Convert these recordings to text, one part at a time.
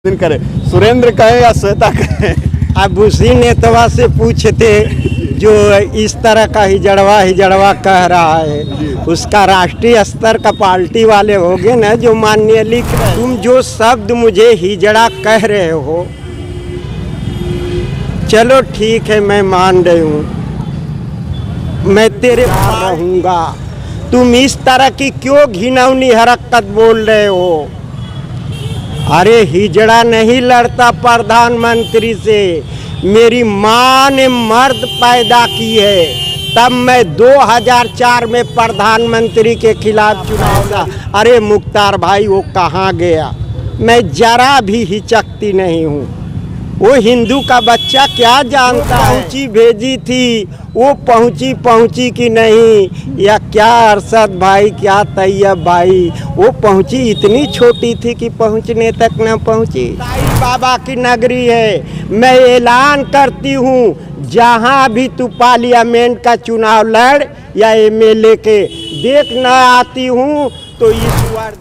दिन करे सुरेंद्र कहे या श्वेता कहे। अब उसी नेतवा से पूछते जो इस तरह का हिजड़वा कह रहा है, उसका राष्ट्रीय स्तर का पार्टी वाले होंगे ना जो माननीय लिख रहे। तुम जो शब्द मुझे हिजड़ा कह रहे हो, चलो ठीक है, मैं मान रही हूँ, मैं तेरे पास रहूँगा। तुम इस तरह की क्यों घिनौनी हरकत बोल रहे हो? अरे हिजड़ा नहीं लड़ता प्रधानमंत्री से, मेरी माँ ने मर्द पैदा की है, तब मैं 2004 में प्रधानमंत्री के खिलाफ चुनाव था। अरे मुख्तार भाई वो कहाँ गया? मैं जरा भी हिचकती नहीं हूँ। वो हिंदू का बच्चा क्या जानता है? पहुँची भेजी थी, वो पहुँची कि नहीं, या क्या अरशद भाई, क्या तैयब भाई, वो पहुँची इतनी छोटी थी कि पहुँचने तक न पहुँची। साईं बाबा की नगरी है। मैं ऐलान करती हूँ, जहाँ भी तू पार्लियामेंट का चुनाव लड़ या एमएलए के देख न आती हूँ तो ईश्वर।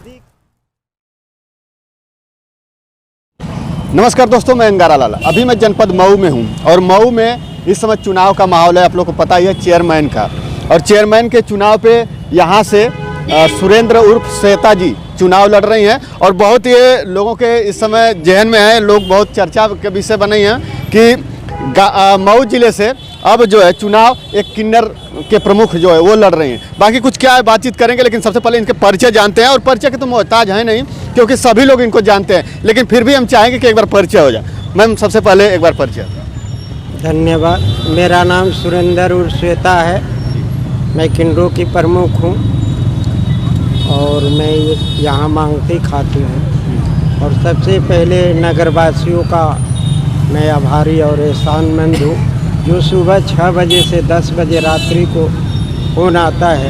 नमस्कार दोस्तों, मैं अंगारा लाला। अभी मैं जनपद मऊ में हूँ और मऊ में इस समय चुनाव का माहौल है। आप लोगों को पता ही है चेयरमैन का, और चेयरमैन के चुनाव पे यहाँ से सुरेंद्र उर्फ श्वेता जी चुनाव लड़ रही हैं। और बहुत ये लोगों के इस समय जहन में है, लोग बहुत चर्चा के विषय बने हैं कि मऊ जिले से अब जो है चुनाव एक किन्नर के प्रमुख जो है वो लड़ रही हैं। बाकी कुछ क्या है बातचीत करेंगे, लेकिन सबसे पहले इनके परिचय जानते हैं। और परिचय के तो मोहताज हैं नहीं, क्योंकि सभी लोग इनको जानते हैं, लेकिन फिर भी हम चाहेंगे कि एक बार परिचय हो जाए। मैम, सबसे पहले एक बार परिचय। धन्यवाद। मेरा नाम सुरेंद्र उर्फ श्वेता है, मैं किन्नरों की प्रमुख हूँ और मैं यहाँ मांगती खाती हूँ। और सबसे पहले नगरवासियों का मैं आभारी और एहसानमंद हूँ, जो सुबह 6 बजे से 10 बजे रात्रि को फ़ोन आता है,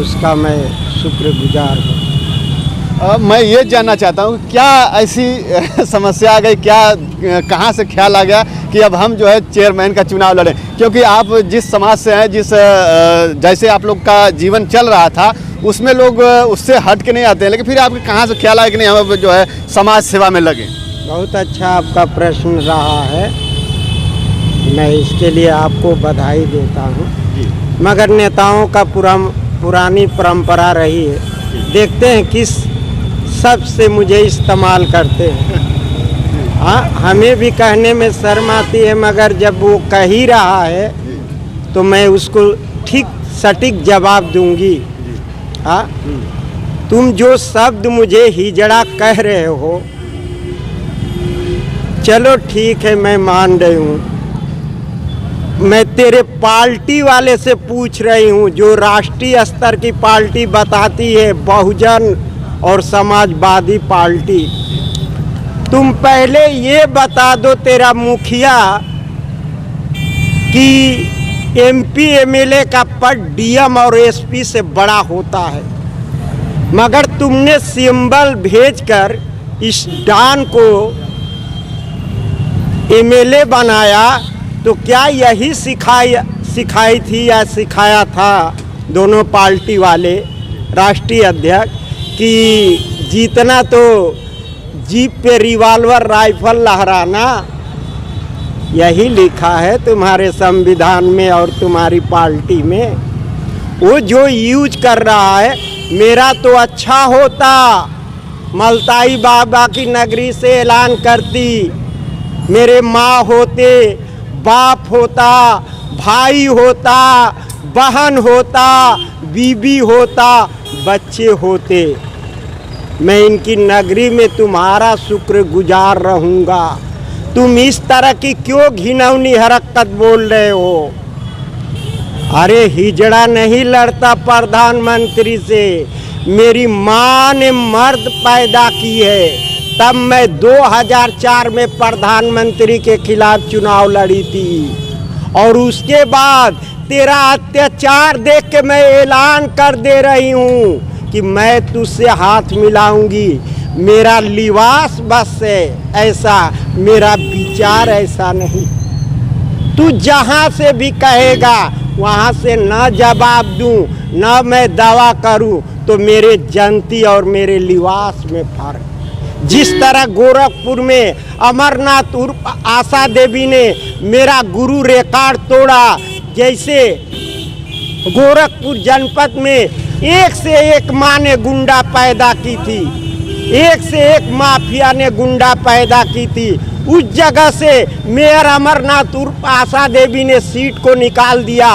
उसका मैं शुक्रगुजार हूँ। मैं ये जानना चाहता हूँ, क्या ऐसी समस्या आ गई, क्या कहाँ से ख्याल आ गया कि अब हम जो है चेयरमैन का चुनाव लड़ें? क्योंकि आप जिस समाज से हैं, जैसे आप लोग का जीवन चल रहा था, उसमें लोग उससे हट के नहीं आते हैं, लेकिन फिर आपके कहाँ से ख्याल आया कि नहीं हम जो है समाज सेवा में लगे? बहुत अच्छा आपका प्रश्न रहा है, मैं इसके लिए आपको बधाई देता हूँ। मगर नेताओं का पुरानी परंपरा रही है, देखते हैं किस सबसे मुझे इस्तेमाल करते हैं। हाँ, हमें भी कहने में शर्म आती है, मगर जब वो कह ही रहा है तो मैं उसको ठीक सटीक जवाब दूंगी। हाँ, तुम जो शब्द मुझे हिजड़ा कह रहे हो, चलो ठीक है, मैं मान रही हूँ, मैं तेरे पार्टी वाले से पूछ रही हूँ, जो राष्ट्रीय स्तर की पार्टी बताती है बहुजन और समाजवादी पार्टी। तुम पहले ये बता दो, तेरा मुखिया कि एमपी एमएलए का पद डीएम और एसपी से बड़ा होता है, मगर तुमने सिंबल भेजकर इस डॉन को एमएलए बनाया, तो क्या यही सिखाई थी या सिखाया था दोनों पार्टी वाले राष्ट्रीय अध्यक्ष कि जीतना तो जीप पे रिवॉल्वर राइफल लहराना? यही लिखा है तुम्हारे संविधान में और तुम्हारी पार्टी में। वो जो यूज कर रहा है, मेरा तो अच्छा होता, मलताई बाबा की नगरी से ऐलान करती, मेरे माँ होते, बाप होता, भाई होता, बहन होता, बीबी होता, बच्चे होते, मैं इनकी नगरी में तुम्हारा शुक्रगुजार रहूँगा। तुम इस तरह की क्यों घिनौनी हरकत बोल रहे हो? अरे हिजड़ा नहीं लड़ता प्रधानमंत्री से, मेरी माँ ने मर्द पैदा की है, तब मैं 2004 में प्रधानमंत्री के खिलाफ चुनाव लड़ी थी। और उसके बाद तेरा अत्याचार देख के मैं ऐलान कर दे रही हूँ कि मैं तुझसे हाथ मिलाऊंगी। मेरा लिबास बस है ऐसा, मेरा विचार ऐसा नहीं। तू जहाँ से भी कहेगा वहाँ से न जवाब दूँ, न मैं दावा करूँ, तो मेरे जनती और मेरे लिबास में फर्क। जिस तरह गोरखपुर में अमरनाथ उर्फ आशा देवी ने मेरा गुरु रिकॉर्ड तोड़ा, जैसे गोरखपुर जनपद में एक से एक माँ ने गुंडा पैदा की थी, एक से एक माफिया ने गुंडा पैदा की थी, उस जगह से मेयर अमरनाथ उर्फ आशा देवी ने सीट को निकाल दिया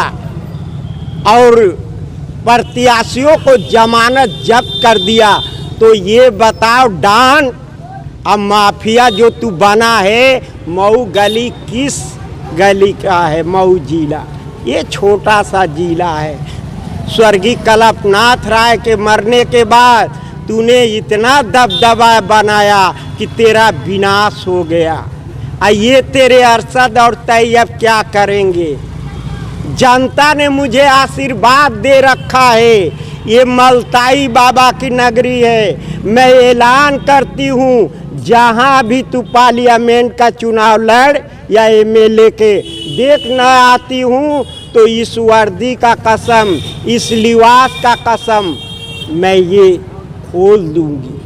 और प्रत्याशियों को जमानत जब्त कर दिया। तो ये बताओ डॉन, अब माफिया जो तू बना है, मऊ गली किस गली का है? मऊ जिला, ये छोटा सा जिला है। स्वर्गीय कल्पनाथ राय के मरने के बाद तूने इतना दबदबा बनाया कि तेरा विनाश हो गया। ये तेरे अरशद और तैयब क्या करेंगे? जनता ने मुझे आशीर्वाद दे रखा है, ये मलताई बाबा की नगरी है। मैं ऐलान करती हूँ, जहाँ भी तू पार्लियामेंट का चुनाव लड़ या एमएलए के देखना आती हूँ, तो इस वर्दी का कसम, इस लिबास का कसम मैं ये खोल दूंगी।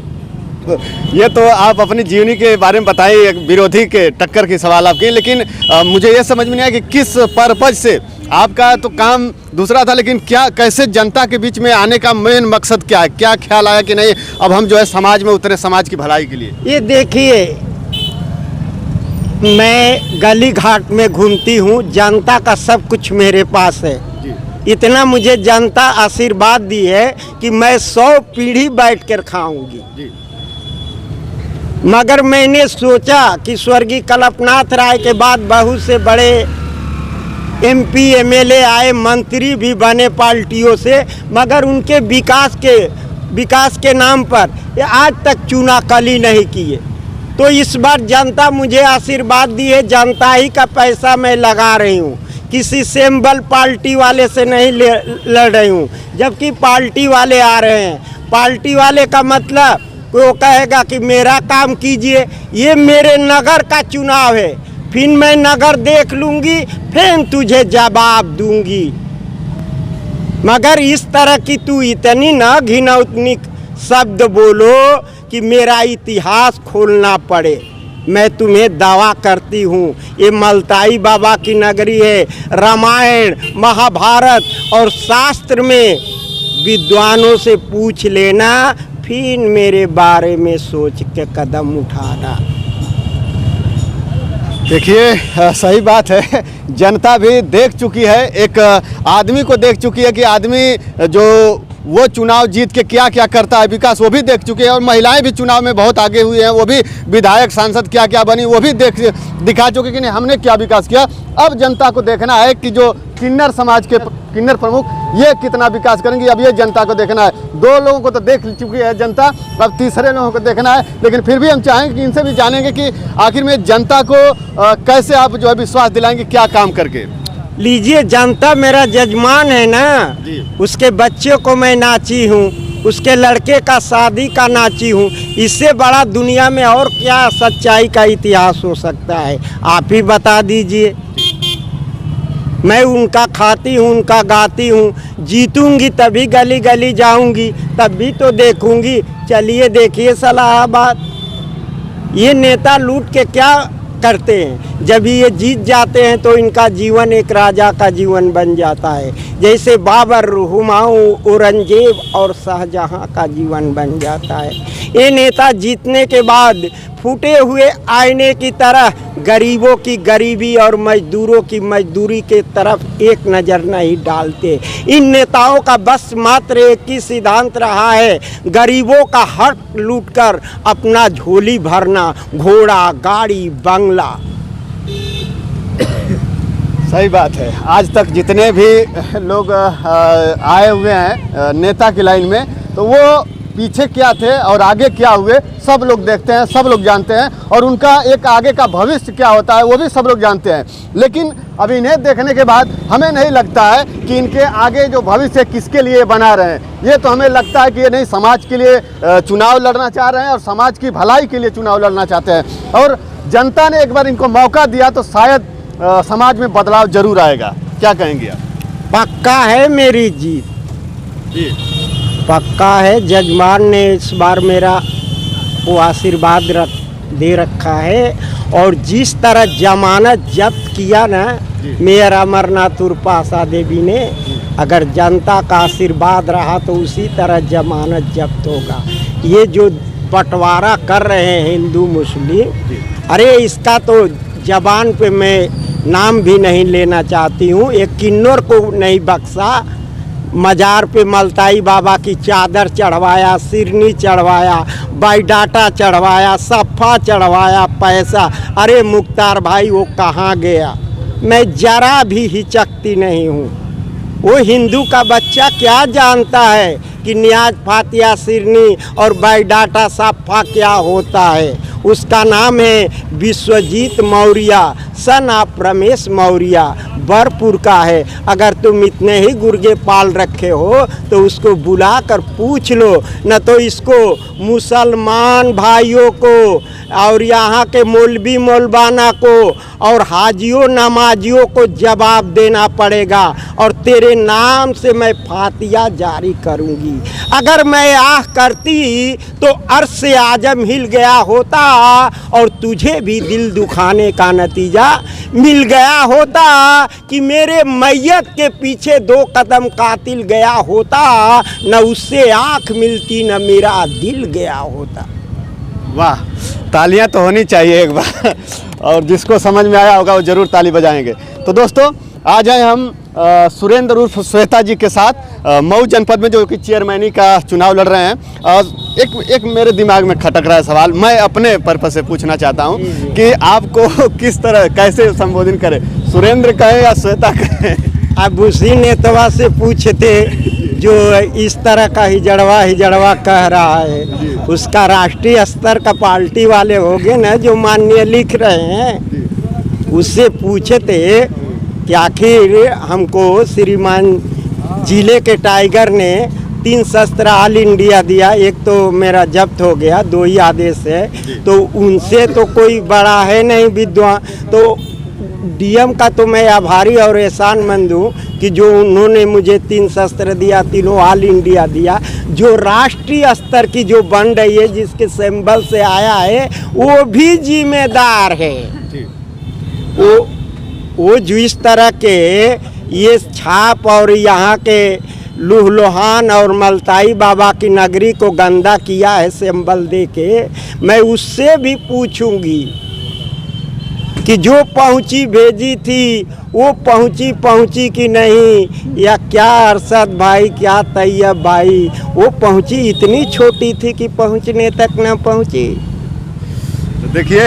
ये तो आप अपनी जीवनी के बारे में बताइए, एक विरोधी के टक्कर की सवाल आपकी, लेकिन मुझे ये समझ में नहीं आया कि किस पर्पज से आपका तो काम दूसरा था, लेकिन क्या कैसे जनता के बीच में आने का मेन मकसद क्या है? क्या ख्याल आया कि नहीं अब हम जो है समाज में उतरे, समाज की भलाई के लिए? ये देखिए, मैं गली घाट में घूमती हूँ, जनता का सब कुछ मेरे पास है। इतना मुझे जनता आशीर्वाद दी है कि मैं 100 पीढ़ी बैठ कर खाऊंगी। मगर मैंने सोचा कि स्वर्गीय कल्पनाथ राय के बाद बहुत से बड़े एमपी एमएलए आए, मंत्री भी बने पार्टियों से, मगर उनके विकास के नाम पर ये आज तक चूनाकली नहीं किए। तो इस बार जनता मुझे आशीर्वाद दी है, जनता ही का पैसा मैं लगा रही हूँ, किसी सिंबल पार्टी वाले से नहीं लड़ रही हूँ। जबकि पार्टी वाले आ रहे हैं, पार्टी वाले का मतलब वो कहेगा कि मेरा काम कीजिए। ये मेरे नगर का चुनाव है, फिर मैं नगर देख लूँगी, फिर तुझे जवाब दूंगी। मगर इस तरह की तू इतनी न घिनौनी शब्द बोलो कि मेरा इतिहास खोलना पड़े। मैं तुम्हें दावा करती हूँ, ये मलताई बाबा की नगरी है। रामायण, महाभारत और शास्त्र में विद्वानों से पूछ लेना, फिर मेरे बारे में सोच के कदम उठाना। देखिए, सही बात है, जनता भी देख चुकी है, एक आदमी को देख चुकी है कि आदमी जो वो चुनाव जीत के क्या क्या करता है, विकास वो भी देख चुके हैं। और महिलाएं भी चुनाव में बहुत आगे हुई हैं, वो भी विधायक सांसद क्या क्या बनी वो भी दिखा चुके कि नहीं हमने क्या विकास किया। अब जनता को देखना है कि जो किन्नर समाज के किन्नर प्रमुख ये कितना विकास करेंगे, अब ये जनता को देखना है। 2 लोगों को तो देख चुकी है जनता, अब तीसरे लोगों को देखना है। लेकिन फिर भी हम चाहेंगे कि इनसे भी जानेंगे कि आखिर में जनता को कैसे आप जो है विश्वास दिलाएंगे, क्या काम करके। लीजिए, जनता मेरा जजमान है ना, उसके बच्चे को मैं नाची हूँ, उसके लड़के का शादी का नाची हूँ। इससे बड़ा दुनिया में और क्या सच्चाई का इतिहास हो सकता है? आप ही बता दीजिए। मैं उनका खाती हूँ, उनका गाती हूँ, जीतूंगी तभी गली गली जाऊंगी, तब भी तो देखूंगी। चलिए देखिए सलाहाबाद, ये नेता लूट के क्या करते हैं, जब ये जीत जाते हैं तो इनका जीवन एक राजा का जीवन बन जाता है। जैसे बाबर, हुमायूं, औरंगजेब और शाहजहां का जीवन बन जाता है। ये नेता जीतने के बाद फूटे हुए आईने की तरह गरीबों की गरीबी और मजदूरों की मजदूरी के तरफ एक नज़र नहीं डालते। इन नेताओं का बस मात्र एक ही सिद्धांत रहा है, गरीबों का हक लूटकर अपना झोली भरना, घोड़ा, गाड़ी, बंगला। सही बात है, आज तक जितने भी लोग आए हुए हैं नेता की लाइन में, तो वो पीछे क्या थे और आगे क्या हुए सब लोग देखते हैं, सब लोग जानते हैं। और उनका एक आगे का भविष्य क्या होता है वो भी सब लोग जानते हैं। लेकिन अब इन्हें देखने के बाद हमें नहीं लगता है कि इनके आगे जो भविष्य किसके लिए बना रहे हैं। ये तो हमें लगता है कि ये नहीं समाज के लिए चुनाव लड़ना चाह रहे हैं और समाज की भलाई के लिए चुनाव लड़ना चाहते हैं। और जनता ने एक बार इनको मौका दिया तो शायद समाज में बदलाव जरूर आएगा। क्या कहेंगे आप? पक्का है मेरी जीत, जी पक्का है। जजमान ने इस बार मेरा आपको आशीर्वाद दे रखा है। और जिस तरह जमानत जब्त किया ना मेयर अमरनाथ उर्फ आशा देवी ने, अगर जनता का आशीर्वाद रहा तो उसी तरह जमानत जब्त होगा। ये जो बंटवारा कर रहे हैं हिंदू मुस्लिम, अरे इसका तो जबान पे मैं नाम भी नहीं लेना चाहती हूँ। एक किन्नौर को नहीं बख्शा, मजार पे मलताई बाबा की चादर चढ़वाया, सिरनी चढ़वाया, बायोडाटा चढ़वाया, सफ़ा चढ़वाया, पैसा। अरे मुख्तार भाई वो कहाँ गया? मैं जरा भी हिचकती नहीं हूँ। वो हिंदू का बच्चा क्या जानता है कि नियाज फातिया सिरनी और बायोडाटा सफ़ा क्या होता है? उसका नाम है विश्वजीत मौर्य, सन ऑफ रमेश मौर्य, बरपुर का है। अगर तुम इतने ही गुर्गे पाल रखे हो तो उसको बुला कर पूछ लो, न तो इसको मुसलमान भाइयों को और यहाँ के मौलवी मौलवाना को और हाजियों नमाजियों को जवाब देना पड़ेगा। और तेरे नाम से मैं फातिया जारी करूँगी। अगर मैं आह करती तो अर्श से आजम हिल गया होता और तुझे भी दिल दुखाने का नतीजा मिल गया होता कि मेरे मैयत के पीछे 2 कदम कातिल गया होता, न उससे आँख मिलती न मेरा दिल गया होता। वाह, तालियां तो होनी चाहिए एक बार और जिसको समझ में आया होगा वो ज़रूर ताली बजाएंगे। तो दोस्तों आज आए हम सुरेंद्र उर्फ श्वेता जी के साथ मऊ जनपद में, जो कि चेयरमैनी का चुनाव लड़ रहे हैं। और एक मेरे दिमाग में खटक रहा है सवाल, मैं अपने पर्पस से पूछना चाहता हूं कि आपको किस तरह कैसे संबोधन करें, सुरेंद्र कहें या श्वेता कहें? अब उसी नेतवा से पूछते जो इस तरह का हिजड़वा कह रहा है। उसका राष्ट्रीय स्तर का पार्टी वाले होंगे ना जो माननीय लिख रहे हैं, उससे पूछते कि आखिर हमको श्रीमान जिले के टाइगर ने 3 शस्त्र ऑल इंडिया दिया, एक तो मेरा जब्त हो गया, 2 ही आदेश है, तो उनसे तो कोई बड़ा है नहीं विद्वान। तो डीएम का तो मैं आभारी और एहसानमंद हूँ कि जो उन्होंने मुझे 3 शस्त्र दिया, तीनों ऑल इंडिया दिया। जो राष्ट्रीय स्तर की जो बन रही है, जिसके सिंबल से आया है, वो भी जिम्मेदार है। वो जो इस तरह के ये छाप और यहाँ के लुहलोहान और मलताई बाबा की नगरी को गंदा किया है सिंबल दे के, मैं उससे भी पूछूंगी कि जो पहुँची भेजी थी वो पहुँची कि नहीं, या क्या अरशद भाई, क्या तैयब भाई, वो पहुँची इतनी छोटी थी कि पहुँचने तक न पहुँची। देखिए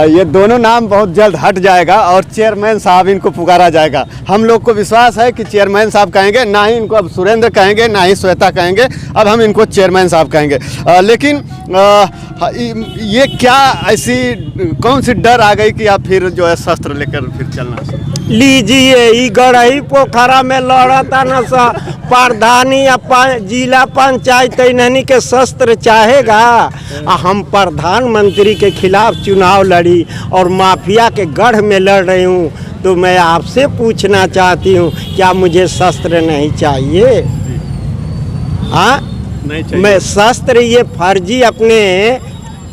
ये दोनों नाम बहुत जल्द हट जाएगा और चेयरमैन साहब इनको पुकारा जाएगा। हम लोग को विश्वास है कि चेयरमैन साहब कहेंगे, ना ही इनको अब सुरेंद्र कहेंगे ना ही श्वेता कहेंगे, अब हम इनको चेयरमैन साहब कहेंगे। लेकिन ये क्या ऐसी कौन सी डर आ गई कि आप फिर जो है शस्त्र लेकर फिर चलना? लीजिए, ई गढ़ई पोखरा में लड़ता न सा प्रधानी जिला पंचायत इन्हनी के शस्त्र चाहेगा। हम प्रधानमंत्री के खिलाफ चुनाव लड़ी और माफिया के गढ़ में लड़ रही हूँ, तो मैं आपसे पूछना चाहती हूँ क्या मुझे शस्त्र नहीं चाहिए? हाँ, नहीं चाहिए। मैं शस्त्र ये फर्जी अपने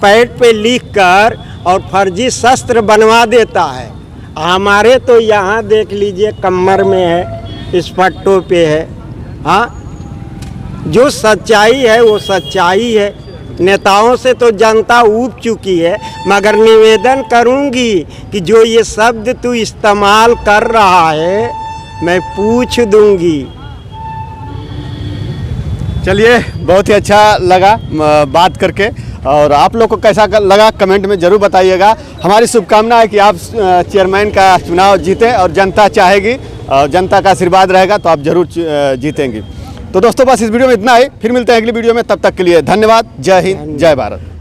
पैड पे लिख कर और फर्जी शस्त्र बनवा देता है। हमारे तो यहाँ देख लीजिए कमर में है, इस पट्टों पे है। हाँ, जो सच्चाई है वो सच्चाई है। नेताओं से तो जनता ऊब चुकी है, मगर निवेदन करूंगी कि जो ये शब्द तू इस्तेमाल कर रहा है मैं पूछ दूंगी। चलिए, बहुत ही अच्छा लगा बात करके, और आप लोग को कैसा लगा कमेंट में ज़रूर बताइएगा। हमारी शुभकामना है कि आप चेयरमैन का चुनाव जीतें और जनता चाहेगी और जनता का आशीर्वाद रहेगा तो आप ज़रूर जीतेंगी। तो दोस्तों बस इस वीडियो में इतना ही, फिर मिलते हैं अगली वीडियो में, तब तक के लिए धन्यवाद। जय हिंद, जय भारत।